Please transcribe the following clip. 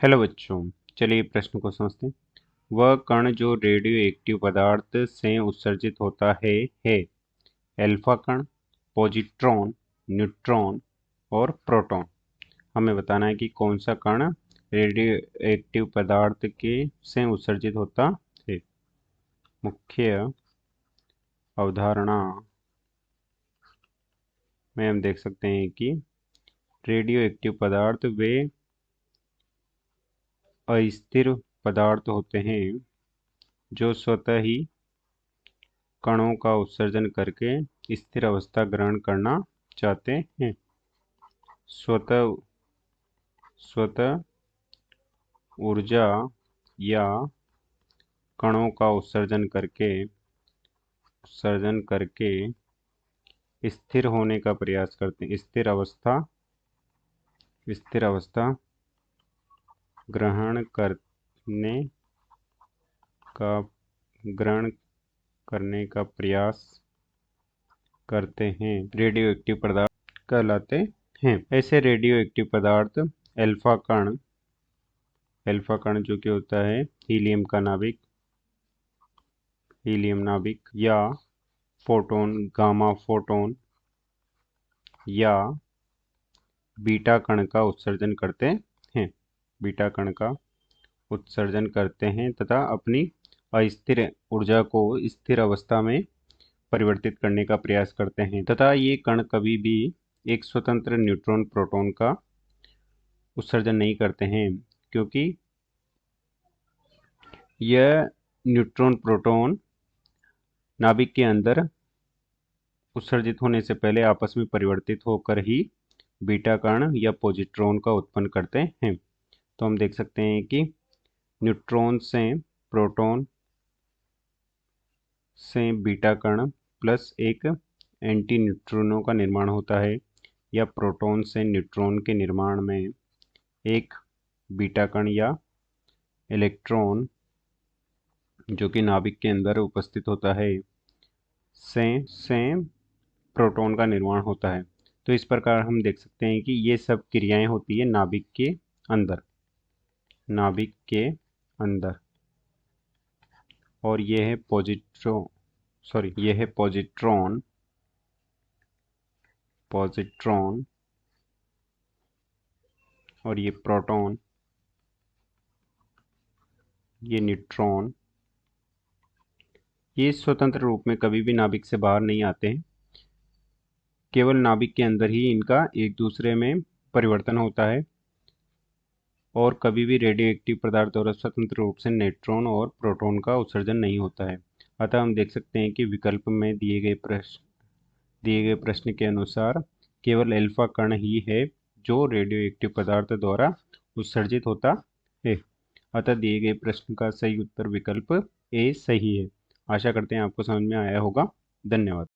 Hello बच्चों, चलिए प्रश्न को समझते हैं। वह कण जो रेडियो एक्टिव पदार्थ से उत्सर्जित होता है अल्फा कण, पॉजिट्रॉन, न्यूट्रॉन और प्रोटॉन। हमें बताना है कि कौन सा कण रेडियो एक्टिव पदार्थ के से उत्सर्जित होता है। मुख्य अवधारणा में हम देख सकते हैं कि रेडियो एक्टिव पदार्थ वे अस्थिर पदार्थ होते हैं जो स्वतः ही कणों का उत्सर्जन करके स्थिर अवस्था ग्रहण करना चाहते हैं। स्वतः स्वतः ऊर्जा या कणों का उत्सर्जन करके स्थिर होने का प्रयास करते हैं। स्थिर अवस्था ग्रहण करने का प्रयास करते हैं, रेडियो एक्टिव पदार्थ कहलाते हैं। ऐसे रेडियो एक्टिव पदार्थ अल्फा कण जो कि होता है हीलियम नाभिक या फोटोन, गामा फोटोन या बीटा कण का उत्सर्जन करते हैं तथा अपनी अस्थिर ऊर्जा को स्थिर अवस्था में परिवर्तित करने का प्रयास करते हैं तथा ये कण कभी भी एक स्वतंत्र न्यूट्रॉन प्रोटॉन का उत्सर्जन नहीं करते हैं, क्योंकि यह न्यूट्रॉन प्रोटॉन नाभिक के अंदर उत्सर्जित होने से पहले आपस में परिवर्तित होकर ही बीटा कण या पॉजिट्रॉन का उत्पन्न करते हैं। तो हम देख सकते हैं कि न्यूट्रॉन से प्रोटॉन से बीटा कण प्लस एक एंटी न्यूट्रिनो का निर्माण होता है, या प्रोटॉन से न्यूट्रॉन के निर्माण में एक बीटा कण या इलेक्ट्रॉन जो कि नाभिक के अंदर उपस्थित होता है से प्रोटॉन का निर्माण होता है। तो इस प्रकार हम देख सकते हैं कि ये सब क्रियाएं होती है नाभिक के अंदर और ये है पॉजिट्रॉन और ये प्रोटॉन, ये न्यूट्रॉन, ये स्वतंत्र रूप में कभी भी नाभिक से बाहर नहीं आते हैं। केवल नाभिक के अंदर ही इनका एक दूसरे में परिवर्तन होता है और कभी भी रेडियो एक्टिव पदार्थ द्वारा स्वतंत्र रूप से न्यूट्रॉन और प्रोटॉन का उत्सर्जन नहीं होता है। अतः हम देख सकते हैं कि विकल्प में दिए गए प्रश्न के अनुसार केवल अल्फा कण ही है जो रेडियो एक्टिव पदार्थ द्वारा उत्सर्जित होता है। अतः दिए गए प्रश्न का सही उत्तर विकल्प ए सही है। आशा करते हैं आपको समझ में आया होगा। धन्यवाद।